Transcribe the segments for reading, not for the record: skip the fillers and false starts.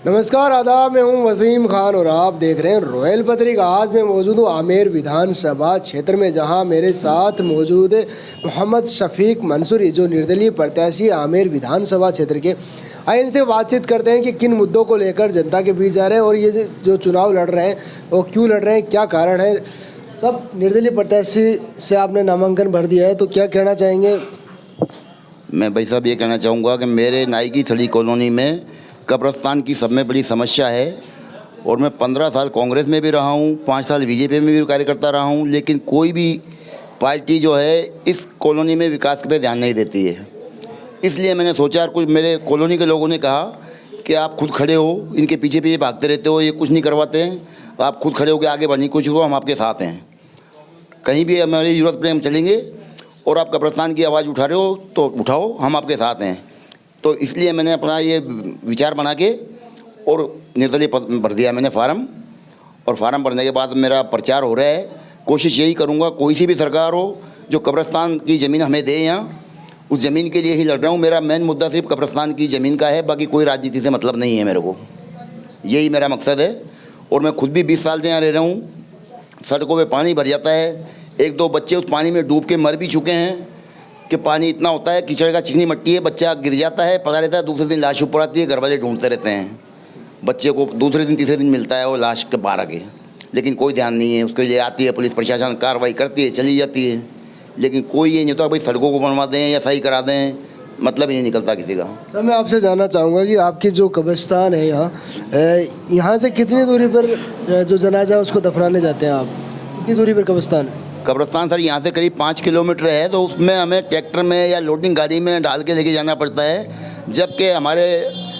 नमस्कार, आदाब। मैं हूं वसीम खान और आप देख रहे हैं रॉयल पत्रिका। आज मैं मौजूद हूं आमेर विधानसभा क्षेत्र में, जहां मेरे साथ मौजूद है मोहम्मद शफीक मंसूरी, जो निर्दलीय प्रत्याशी आमेर विधानसभा क्षेत्र के। आइए इनसे बातचीत करते हैं कि किन मुद्दों को लेकर जनता के बीच जा रहे हैं और ये जो चुनाव लड़ रहे हैं वो क्यों लड़ रहे हैं, क्या कारण है। सब निर्दलीय प्रत्याशी से आपने नामांकन भर दिया है, तो क्या कहना चाहेंगे? मैं भाई साहब ये कहना चाहूँगा कि मेरे नाई की थड़ी कॉलोनी में कब्रिस्तान की सब में बड़ी समस्या है और मैं 15 साल कांग्रेस में भी रहा हूँ, 5 साल बीजेपी में भी कार्यकर्ता रहा हूँ, लेकिन कोई भी पार्टी जो है इस कॉलोनी में विकास पे ध्यान नहीं देती है। इसलिए मैंने सोचा, और कुछ मेरे कॉलोनी के लोगों ने कहा कि आप खुद खड़े हो, इनके पीछे पीछे भागते रहते हो, ये कुछ नहीं करवाते हैं, आप खुद खड़े हो के आगे बढ़ने की कोशिश करो, हम आपके साथ हैं, कहीं भी हमारी ज़रूरत पड़े हम चलेंगे और आप कब्रिस्तान की आवाज़ उठा रहे हो तो उठाओ, हम आपके साथ हैं। तो इसलिए मैंने अपना ये विचार बना के और निर्दलीय भर दिया मैंने फार्म, और फार्म भरने के बाद मेरा प्रचार हो रहा है। कोशिश यही करूँगा कोई सी भी सरकार हो जो कब्रिस्तान की ज़मीन हमें दे, यहाँ उस ज़मीन के लिए ही लड़ रहा हूँ। मेरा मेन मुद्दा सिर्फ कब्रिस्तान की ज़मीन का है, बाकी कोई राजनीति से मतलब नहीं है मेरे को, यही मेरा मकसद है। और मैं खुद भी 20 साल से यहाँ रह रहा हूँ। सड़कों पर पानी भर जाता है, 1-2 बच्चे उस पानी में डूब के मर भी चुके हैं कि पानी इतना होता है, कीचड़ का चिकनी मिट्टी है, बच्चा गिर जाता है, पड़ा रहता है, दूसरे दिन लाश ऊपर आती है, घर वाले ढूंढते रहते हैं, बच्चे को दूसरे दिन तीसरे दिन मिलता है वो लाश के बाहर आके, लेकिन कोई ध्यान नहीं है। उसके लिए आती है पुलिस प्रशासन, कार्रवाई करती है, चली जाती है, लेकिन कोई ये नहीं होता भाई सड़कों को बनवा दें या सही करा दें, मतलब ही नहीं निकलता किसी का। सर, मैं आपसे जानना चाहूँगा कि आपकी जो कब्रिस्तान है यहाँ से कितनी दूरी पर जो जनाजा है उसको दफनाने जाते हैं आप? कितनी दूरी पर कब्रिस्तान है? कब्रिस्तान सर यहाँ से करीब 5 किलोमीटर है, तो उसमें हमें ट्रैक्टर में या लोडिंग गाड़ी में डाल के लेके जाना पड़ता है, जबकि हमारे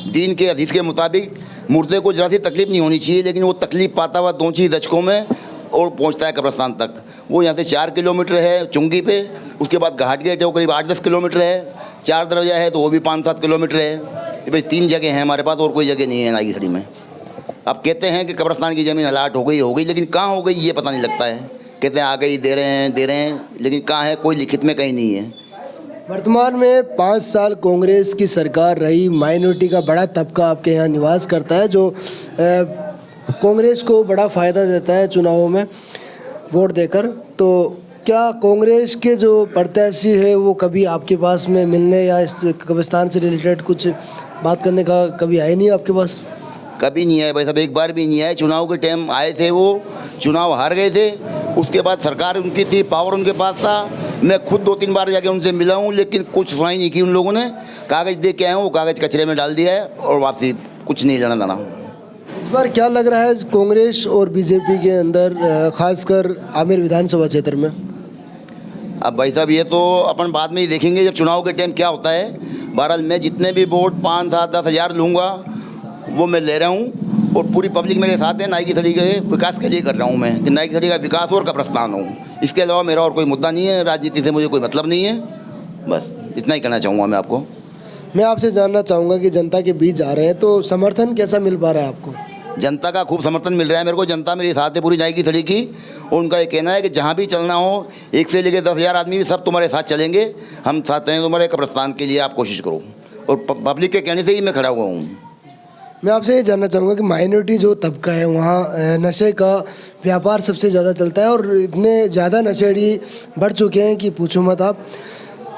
दीन के हदीस के मुताबिक मुर्दे को ज़रा सी तकलीफ़ नहीं होनी चाहिए, लेकिन वो तकलीफ़ पाता हुआ 2 चीज़ दशकों में और पहुँचता है कब्रिस्तान तक। वो यहाँ से 4 किलोमीटर है चुंगी पे, उसके बाद घाट गेट है वो करीब 8-10 किलोमीटर है, 4 दरवाजा है तो वो भी 5-7 किलोमीटर है। ये भाई 3 जगह हैं हमारे पास, और कोई जगह नहीं है नाई की थड़ी में। अब कहते हैं कि कब्रिस्तान की ज़मीन अलाट हो गई, लेकिन कहाँ हो गई ये पता नहीं लगता है। कहते हैं आ गई, दे रहे हैं, लेकिन कहाँ है, कोई लिखित में कहीं नहीं है। वर्तमान में 5 साल कांग्रेस की सरकार रही, माइनॉरिटी का बड़ा तबका आपके यहाँ निवास करता है, जो कांग्रेस को बड़ा फ़ायदा देता है चुनावों में वोट देकर। तो क्या कांग्रेस के जो प्रत्याशी है वो कभी आपके पास में मिलने या इस कब्रिस्तान से रिलेटेड कुछ बात करने का कभी आए नहीं आपके पास? कभी नहीं आए भाई साहब, एक बार भी नहीं आए। चुनाव के टाइम आए थे, वो चुनाव हार गए थे, उसके बाद सरकार उनकी थी, पावर उनके पास था, मैं खुद 2-3 बार जाके उनसे मिला हूँ, लेकिन कुछ सुनाई नहीं की उन लोगों ने। कागज़ दे के आए हूँ, वो कागज़ कचरे में डाल दिया है और वापसी कुछ नहीं लेना देना। इस बार क्या लग रहा है कांग्रेस और बीजेपी के अंदर, खासकर आमेर विधानसभा क्षेत्र में? अब भाई साहब ये तो अपन बाद में ही देखेंगे जब चुनाव के टाइम क्या होता है। बहरहाल मैं जितने भी वोट 5, 7, 10 हज़ार लूँगा वो मैं ले रहा हूँ, और पूरी पब्लिक मेरे साथ है। नाई की थड़ी के विकास के लिए कर रहा हूँ मैं, कि नाई की थड़ी का विकास और कब्रिस्तान हो। इसके अलावा मेरा और कोई मुद्दा नहीं है, राजनीति से मुझे कोई मतलब नहीं है। बस इतना ही कहना चाहूँगा मैं आपको। मैं आपसे जानना चाहूँगा कि जनता के बीच जा रहे हैं तो समर्थन कैसा मिल पा रहा है आपको? जनता का खूब समर्थन मिल रहा है मेरे को। जनता मेरे साथ है पूरी नाई की थड़ी की, और उनका ये कहना है कि जहाँ भी चलना हो, 1 से लेकर 10,000 आदमी भी सब तुम्हारे साथ चलेंगे, हम साथ हैं तुम्हारे कब्रिस्तान के लिए, आप कोशिश करो। और पब्लिक के कहने से ही मैं खड़ा हुआ हूँ। मैं आपसे ये जानना चाहूँगा कि माइनॉरिटी जो तबका है वहाँ नशे का व्यापार सबसे ज़्यादा चलता है और इतने ज़्यादा नशेड़ी बढ़ चुके हैं कि पूछो मत आप।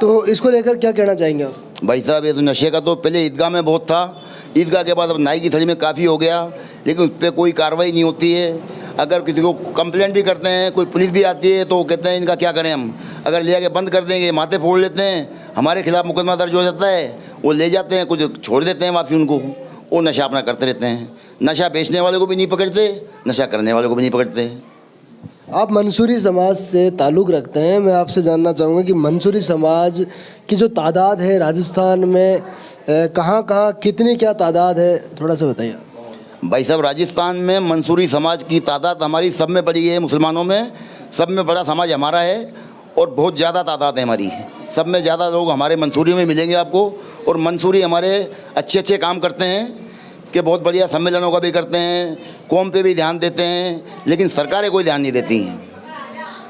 तो इसको लेकर क्या कहना चाहेंगे आप? भाई साहब ये तो नशे का तो पहले ईदगाह में बहुत था, ईदगाह के बाद अब नाई की थड़ी में काफ़ी हो गया, लेकिन उस पर कोई कार्रवाई नहीं होती है। अगर किसी को कंप्लेंट भी करते हैं, कोई पुलिस भी आती है तो कहते हैं इनका क्या करें हम, अगर ले आके बंद कर देंगे, माथे फोड़ लेते हैं, हमारे खिलाफ मुकदमा दर्ज हो जाता है, वो ले जाते हैं, कुछ छोड़ देते हैं वापसी उनको, वो नशा अपना करते रहते हैं। नशा बेचने वाले को भी नहीं पकड़ते, नशा करने वाले को भी नहीं पकड़ते। आप मंसूरी समाज से ताल्लुक़ रखते हैं, मैं आपसे जानना चाहूँगा कि मंसूरी समाज की जो तादाद है राजस्थान में कहाँ कहाँ कितनी क्या तादाद है, थोड़ा सा बताइए। भाई साहब राजस्थान में मंसूरी समाज की तादाद हमारी सब में बड़ी है, मुसलमानों में सब में बड़ा समाज हमारा है, और बहुत ज़्यादा तादाद है हमारी। सब में ज़्यादा लोग हमारे मंसूरी में मिलेंगे आपको। और मंसूरी हमारे अच्छे काम करते हैं, कि बहुत बढ़िया सम्मेलनों का भी करते हैं, कौम पे भी ध्यान देते हैं, लेकिन सरकारें कोई ध्यान नहीं देती हैं।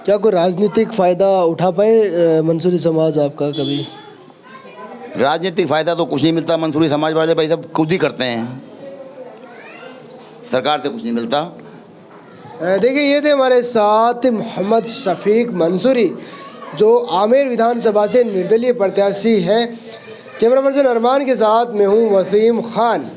क्या कोई राजनीतिक फ़ायदा उठा पाए मंसूरी समाज आपका कभी? राजनीतिक फ़ायदा तो कुछ नहीं मिलता, मंसूरी समाज वाले भाई साहब खुद ही करते हैं। सरकार से कुछ नहीं मिलता। देखिए, ये थे हमारे साथ मोहम्मद शफीक मंसूरी, जो आमेर विधानसभा से निर्दलीय प्रत्याशी हैं। कैमरा पर्सन अरमान के साथ मैं हूँ वसीम खान।